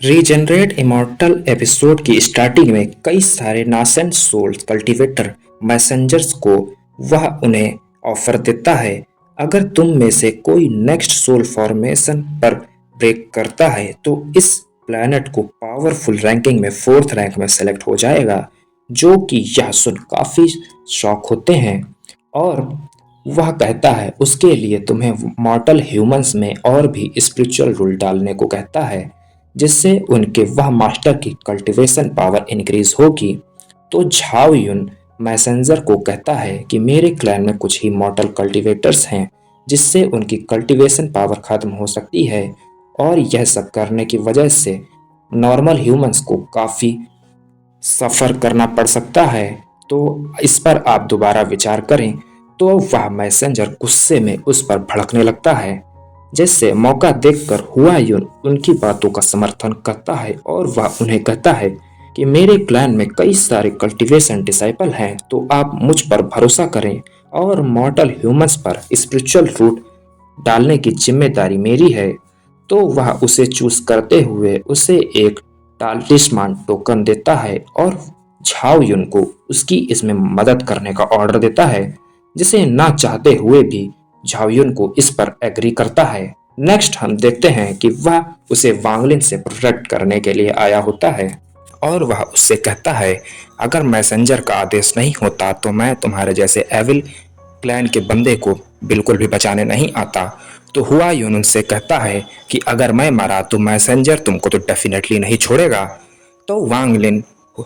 Regenerate immortal episode की starting में कई सारे नासेंट सोल्स कल्टीवेटर मैसेंजर्स को वह उन्हें ऑफर देता है। अगर तुम में से कोई नेक्स्ट सोल फॉर्मेशन पर ब्रेक करता है तो इस प्लैनेट को पावरफुल रैंकिंग में फोर्थ रैंक में सेलेक्ट हो जाएगा, जो कि यह सुन काफी शॉक होते हैं। और वह कहता है उसके लिए तुम्हें मॉर्टल ह्यूमंस में और भी स्पिरिचुअल रूल डालने को कहता है, जिससे उनके वह मास्टर की कल्टीवेशन पावर इंक्रीज होगी। तो झाओ युन मैसेंजर को कहता है कि मेरे क्लैन में कुछ ही मॉर्टल कल्टीवेटर्स हैं, जिससे उनकी कल्टीवेशन पावर खत्म हो सकती है, और यह सब करने की वजह से नॉर्मल ह्यूमंस को काफ़ी सफ़र करना पड़ सकता है। तो इस पर आप दोबारा विचार करें। तो वह मैसेंजर गुस्से में उस पर भड़कने लगता है, जिससे मौका देखकर हुआयुन उनकी बातों का समर्थन करता है और वह उन्हें कहता है कि मेरे क्लैन में कई सारे कल्टीवेशन डिसाइपल हैं, तो आप मुझ पर भरोसा करें और मॉर्टल ह्यूमंस पर स्पिरिचुअल रूट डालने की जिम्मेदारी मेरी है। तो वह उसे चूज करते हुए उसे एक टालिस्मान टोकन देता है और झाओ युन को उसकी इसमें मदद करने का ऑर्डर देता है, जिसे ना चाहते हुए भी झाओ युन को इस पर एग्री करता है। नेक्स्ट हम देखते हैं कि वह उसे वांगलिन से प्रोटेक्ट करने के लिए आया होता है और वह उससे कहता है अगर मैसेंजर का आदेश नहीं होता तो मैं तुम्हारे जैसे एविल क्लैन के बंदे को बिल्कुल भी बचाने नहीं आता। तो हुआ यून उनसे कहता है कि अगर मैं मरा तो मैसेंजर तुमको तो डेफिनेटली नहीं छोड़ेगा। तो वांग लिन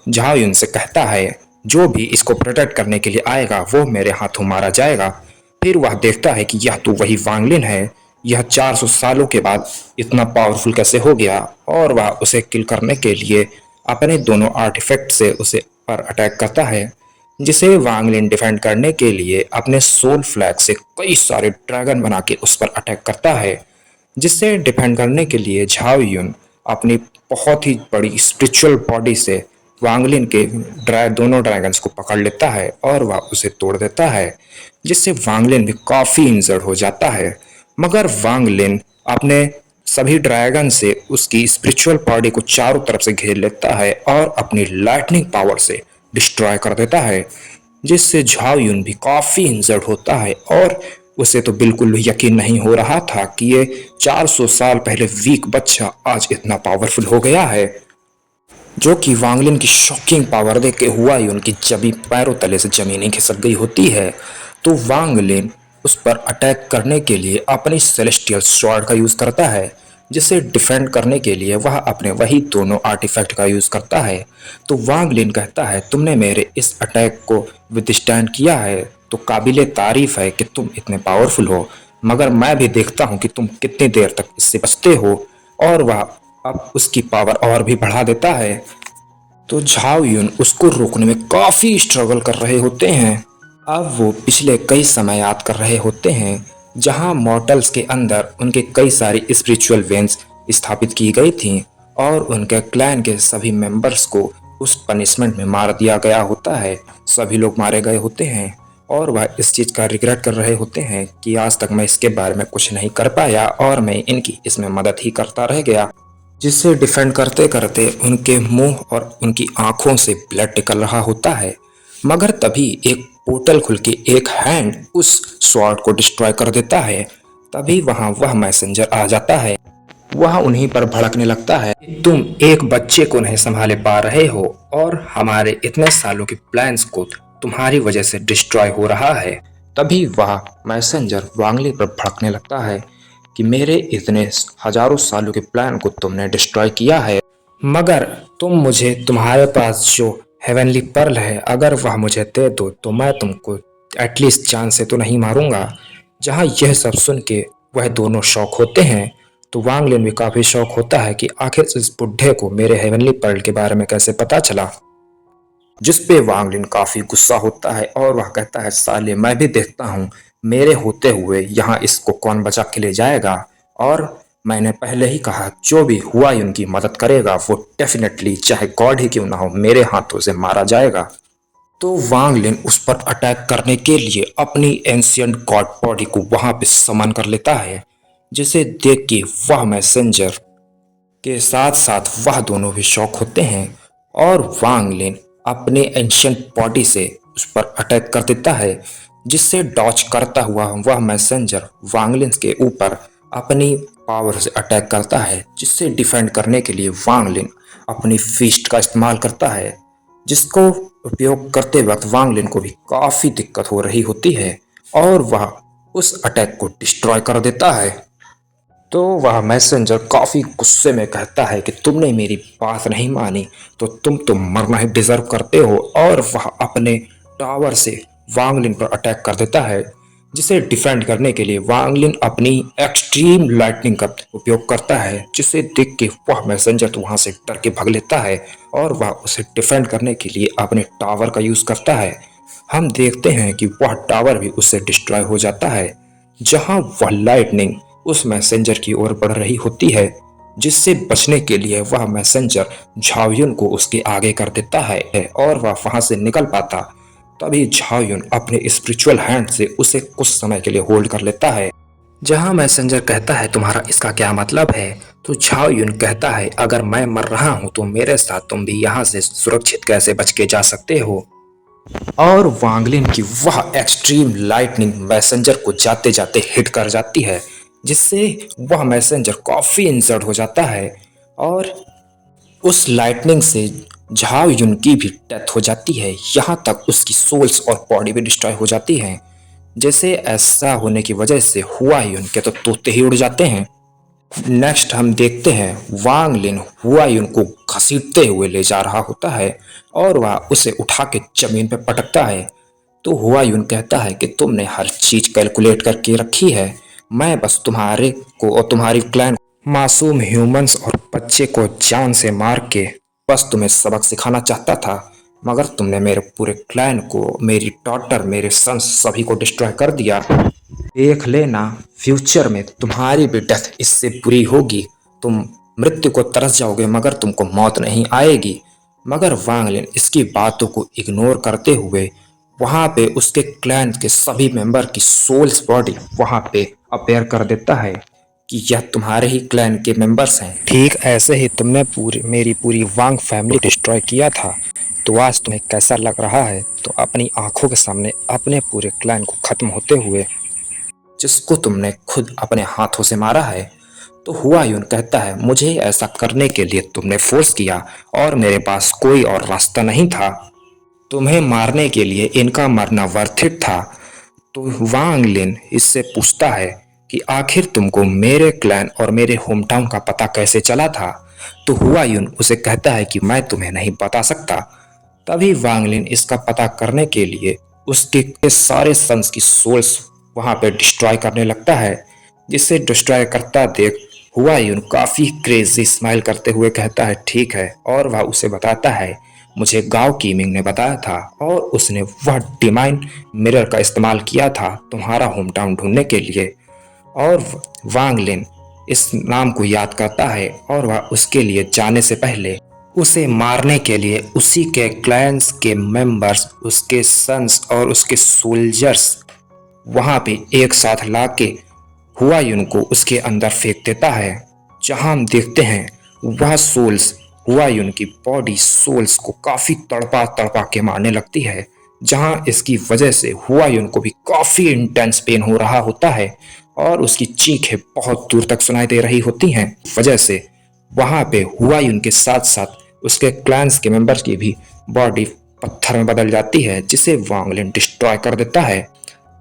झाओ यून से कहता है जो भी इसको प्रोटेक्ट करने के लिए आएगा वो मेरे हाथों मारा जाएगा। फिर वह देखता है कि यह तो वही वांग लिन है, यह 400 सालों के बाद इतना पावरफुल कैसे हो गया, और वह उसे किल करने के लिए अपने दोनों आर्टिफैक्ट से उसे पर अटैक करता है, जिसे वांगलिन डिफेंड करने के लिए अपने सोल फ्लैग से कई सारे ड्रैगन बना के उस पर अटैक करता है। जिससे डिफेंड करने के लिए झाओ युन अपनी बहुत ही बड़ी स्पिरिचुअल बॉडी से वांगलिन के दोनों ड्रैगन्स को पकड़ लेता है और वह उसे तोड़ देता है, जिससे वांगलिन भी काफी इंजर्ड हो जाता है। मगर वांगलिन अपने सभी ड्रैगन से उसकी स्पिरिचुअल बॉडी को चारों तरफ से घेर लेता है और अपनी लाइटनिंग पावर से डिस्ट्रॉय कर देता है, जिससे झाओ युन भी काफी इंजर्ड होता है और उसे तो बिल्कुल भी यकीन नहीं हो रहा था कि ये 400 साल पहले वीक बच्चा आज इतना पावरफुल हो गया है। जो कि वांगलिन की शॉकिंग पावर देख के हुआ ही उनकी जबी पैरों तले से जमीन ही खिसक गई होती है। तो वांगलिन उस पर अटैक करने के लिए अपनी सेलेस्टियल स्वॉर्ड का यूज करता है, जिसे डिफेंड करने के लिए वह अपने वही दोनों आर्टिफैक्ट का यूज करता है। तो वांगलिन कहता है तुमने मेरे इस अटैक को विदस्टैंड किया है तो काबिले तारीफ है कि तुम इतने पावरफुल हो, मगर मैं भी देखता हूँ कि तुम कितनी देर तक इससे बचते हो। और वह अब उसकी पावर और भी बढ़ा देता है। तो झाओ युन उसको रोकने में काफी स्ट्रगल कर रहे होते हैं। अब वो पिछले कई समय याद कर रहे होते हैं जहां मॉर्टल्स के अंदर उनके कई सारी स्पिरिचुअल वेन्स स्थापित की गई थीं और उनके क्लैन के सभी मेंबर्स को उस पनिशमेंट में मार दिया गया होता है। सभी लोग मारे गए होते हैं और वह इस चीज का रिग्रेट कर रहे होते हैं कि आज तक मैं इसके बारे में कुछ नहीं कर पाया और मैं इनकी इसमें मदद ही करता रह गया, जिससे डिफेंड करते करते उनके मुंह और उनकी आंखों से ब्लड निकल रहा होता है। मगर तभी एक पोर्टल खुल के एक हैंड उस स्वॉर्ड को डिस्ट्रॉय कर देता है। तभी वहां वह मैसेंजर आ जाता है। वह उन्हीं पर भड़कने लगता है कि तुम एक बच्चे को नहीं संभाले पा रहे हो और हमारे इतने सालों के प्लान्स को तुम्हारी वजह से डिस्ट्रॉय हो रहा है। तभी वह मैसेंजर वांगली पर भड़कने लगता है कि मेरे इतने हजारों सालों के प्लान को तुमने डिस्ट्रॉय किया है, मगर तुम मुझे तुम्हारे पास जो हेवनली पर्ल है अगर वह मुझे दे दो तो मैं तुमको एटलीस्ट जान से तो नहीं मारूंगा। जहाँ यह सब सुन के वह दोनों शौक होते हैं, तो वांगलिन भी काफी शौक होता है कि आखिर इस बुढ़े को मेरे हेवनली पर्ल के बारे में कैसे पता चला। जिस पे वांगलिन काफी गुस्सा होता है और वह कहता है साले मैं भी देखता हूँ मेरे होते हुए यहाँ इसको कौन बचा के ले जाएगा, और मैंने पहले ही कहा जो भी हुआ ही उनकी मदद करेगा वो डेफिनेटली चाहे गॉड ही क्यों ना हो मेरे हाथों से मारा जाएगा। तो वांगलिन उस पर अटैक करने के लिए अपनी एंशियंट गॉड बॉडी को वहां पे समन कर लेता है, जिसे देख के वह मैसेंजर के साथ साथ वह दोनों भी शॉक होते हैं और वांग लिन अपने एंशियंट बॉडी से उस पर अटैक कर देता है, जिससे डॉच करता हुआ वह मैसेंजर वांग लिन के ऊपर अपनी पावर से अटैक करता है, जिससे डिफेंड करने के लिए वांग लिन अपनी फिस्ट का इस्तेमाल करता है, जिसको उपयोग करते वक्त वांग लिन को भी काफी दिक्कत हो रही होती है और वह उस अटैक को डिस्ट्रॉय कर देता है। तो वह मैसेंजर काफी गुस्से में कहता है कि तुमने मेरी बात नहीं मानी तो तुम तो मरना ही डिजर्व करते हो, और वह अपने टावर से वांगलिन पर अटैक कर देता है, जिसे डिफेंड करने के लिए वांगलिन अपनी एक्सट्रीम लाइटनिंग का उपयोग करता है, जिसे देख के वह मैसेंजर तो वहां से डर के भाग लेता है और वह उसे डिफेंड करने के लिए अपने टावर का यूज करता है। हम देखते हैं कि वह टावर भी उससे डिस्ट्रॉय हो जाता है, जहां वह लाइटनिंग उस मैसेंजर की ओर बढ़ रही होती है, जिससे बचने के लिए वह मैसेंजर झाओयुन को उसके आगे कर देता है और वह वहां से निकल पाता। तभी झाओयुन अपने स्पिरिचुअल हैंड से उसे कुछ समय के लिए होल्ड कर लेता है। जहां मैसेंजर कहता है तुम्हारा इसका क्या मतलब है, तो झाओयुन कहता है अगर मैं मर रहा हूं तो मेरे साथ तुम भी यहाँ से सुरक्षित कैसे बच के जा सकते हो। और वांगलिन की वह एक्सट्रीम लाइटनिंग मैसेंजर को जाते जाते हिट कर जाती है, जिससे वह मैसेंजर काफी इंजर्ड हो जाता है और उस लाइटनिंग से झाओ युन की भी डेथ हो जाती है। यहाँ तक उसकी सोल्स और बॉडी भी डिस्ट्रॉय हो जाती है। जैसे ऐसा होने की वजह से हुआ युन के तो तोते ही उड़ जाते हैं। नेक्स्ट हम देखते हैं वांग लिन हुआ युन को घसीटते हुए ले जा रहा होता है और वह उसे उठा के जमीन पर पटकता है। तो हुआ यून कहता है कि तुमने हर चीज कैलकुलेट करके रखी है, मैं बस तुम्हारे को और तुम्हारी क्लैन मासूम ह्यूमंस और बच्चे को जान से मार के बस तुम्हें सबक सिखाना चाहता था, मगर तुमने मेरे पूरे क्लैन को, मेरी डॉटर, मेरे सन्स सभी को डिस्ट्रॉय कर दिया। देख लेना फ्यूचर में तुम्हारी भी डेथ इससे बुरी होगी, तुम मृत्यु को तरस जाओगे मगर तुमको मौत नहीं आएगी। मगर वांगलिन इसकी बातों को इग्नोर करते हुए वहां पे उसके क्लैन के सभी मेंबर की सोल्स बॉडी वहां पे अपेयर कर देता है कि यह तुम्हारे ही क्लैन के मेंबर्स हैं। ठीक ऐसे ही तुमने मेरी पूरी वांग फैमिली को डिस्ट्रॉय किया था, तो आज तुम्हें कैसा लग रहा है? तो अपनी आंखों के सामने अपने पूरे क्लैन को खत्म होते हुए, जिसको तुमने खुद अपने हाथों से मारा है। तो हुआ यून कहता है मुझे ऐसा करने के लिए तुमने फोर्स किया और मेरे पास कोई और रास्ता नहीं था, तुम्हें मारने के लिए इनका मरना वर्थ इट था। तो वांग लिन इससे पूछता है कि आखिर तुमको मेरे क्लैन और मेरे होम टाउन का पता कैसे चला था? तो हुआ यून उसे कहता है कि मैं तुम्हें नहीं बता सकता। तभी वांग लिन इसका पता करने के लिए उसके सारे सन्स की सोल्स वहां पे डिस्ट्रॉय करने लगता है, जिसे डिस्ट्रॉय करता देख हुआ यून काफी क्रेजी स्माइल करते हुए कहता है ठीक है, और वह उसे बताता है मुझे गाओ कीमिंग ने बताया था और उसने वह डिवाइन मिरर का इस्तेमाल किया था तुम्हारा होम टाउन ढूंढने के लिए। और वांग लिन इस नाम को याद करता है और वह उसके लिए जाने से पहले उसे मारने के लिए उसी के क्लैंस के मेंबर्स, उसके सन्स और उसके सोल्जर्स वहां पे एक साथ लाके हुआ यून को उसके अंदर फेंक देता है। जहां हम देखते हैं वह सोल्स हुआ यून की बॉडी सोल्स को काफी तड़पा तड़पा के मारने लगती है, जहां इसकी वजह से हुआ यून को भी काफी इंटेंस पेन हो रहा होता है और उसकी चीखें बहुत दूर तक सुनाई दे रही होती हैं। वजह से वहां पे हुआ यून के साथ साथ उसके क्लैंस के मेंबर्स की भी बॉडी पत्थर में बदल जाती है, जिसे वांगलिन डिस्ट्रॉय कर देता है।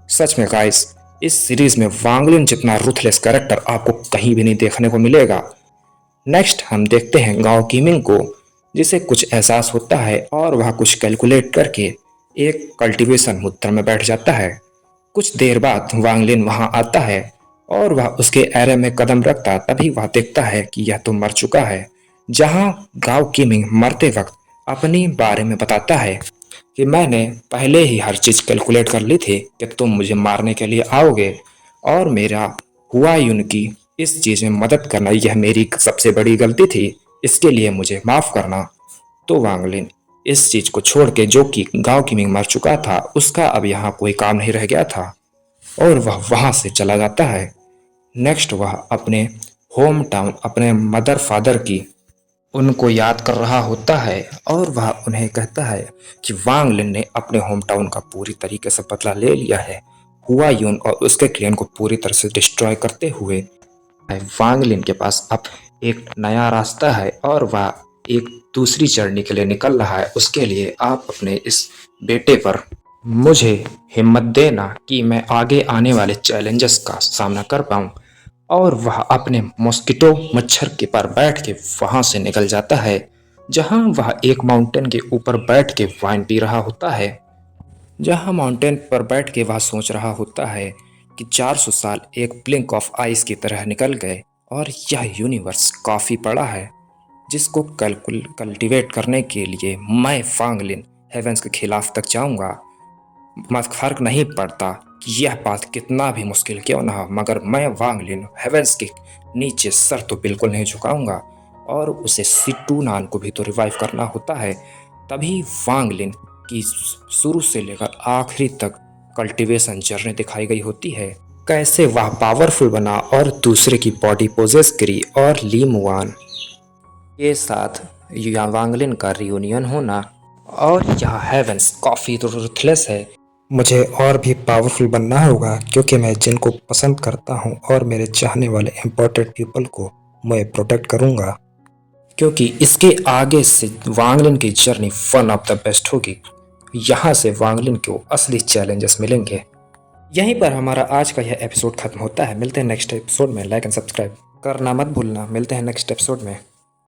सच में गाइस, इस सीरीज में वांगलिन जितना रूथलेस कैरेक्टर आपको कहीं भी नहीं देखने को मिलेगा। नेक्स्ट हम देखते हैं गाओ कीमिंग को, जिसे कुछ एहसास होता है और वह कुछ कैलकुलेट करके एक कल्टीवेशन मुद्रा में बैठ जाता है। कुछ देर बाद वांगलिन वहां आता है और वह उसके एरे में कदम रखता, तभी वह देखता है कि यह तो मर चुका है। जहां गाओ कीमिंग मरते वक्त अपनी बारे में बताता है कि मैंने पहले ही हर चीज कैलकुलेट कर ली थी कि तुम मुझे मारने के लिए आओगे और मेरा हुआ यून की इस चीज में मदद करना यह मेरी सबसे बड़ी गलती थी, इसके लिए मुझे माफ करना। तो वांगलिन इस चीज को छोड़ के, जो कि गांव की मिंग मर चुका था, उसका अब यहाँ कोई काम नहीं रह गया था और वह वहां से चला जाता है। नेक्स्ट वह अपने होम टाउन अपने मदर फादर की उनको याद कर रहा होता है और वह उन्हें कहता है कि वांग लिन ने अपने होम टाउन का पूरी तरीके से बदला ले लिया है, हुआ यून और उसके क्लेन को पूरी तरह से डिस्ट्रॉय करते हुए। वांग लिन के पास अब एक नया रास्ता है और वह एक दूसरी जर्नी के लिए निकल रहा है। उसके लिए आप अपने इस बेटे पर मुझे हिम्मत देना कि मैं आगे आने वाले चैलेंजेस का सामना कर पाऊँ। और वह अपने मॉस्किटो मच्छर के पर बैठ के वहां से निकल जाता है, जहां वह एक माउंटेन के ऊपर बैठ के वाइन पी रहा होता है। जहां माउंटेन पर बैठ के वह सोच रहा होता है कि 400 साल एक ब्लिंक ऑफ आइस की तरह निकल गए और यह यूनिवर्स काफी बड़ा है, जिसको कल्टीवेट करने के लिए मैं फांगलिन हेवेंस के खिलाफ तक जाऊंगा। फर्क नहीं पड़ता कि यह बात कितना भी मुश्किल क्यों ना हो, मगर मैं वांग लिन हेवेंस के नीचे सर तो बिल्कुल नहीं झुकाऊंगा। और उसे सिट्टू नान को भी तो रिवाइव करना होता है। तभी वांग लिन की शुरू से लेकर आखिरी तक कल्टीवेशन जर्नी दिखाई गई होती है, कैसे वह पावरफुल बना और दूसरे की बॉडी पोजेस करी और ली मुआन के साथ वांगलिन का रियूनियन होना। और यह हेवेंस काफ़ी रूथलेस है। मुझे और भी पावरफुल बनना होगा क्योंकि मैं जिनको पसंद करता हूँ और मेरे चाहने वाले इम्पोर्टेंट पीपल को मैं प्रोटेक्ट करूँगा, क्योंकि इसके आगे से वांगलिन की journey one of the best होगी। यहाँ से वांगलिन को असली चैलेंजेस मिलेंगे। यहीं पर हमारा आज का यह एपिसोड खत्म होता है। मिलते हैं नेक्स्ट एपिसोड में। लाइक एंड सब्सक्राइब करना मत भूलना। मिलते हैं नेक्स्ट एपिसोड में।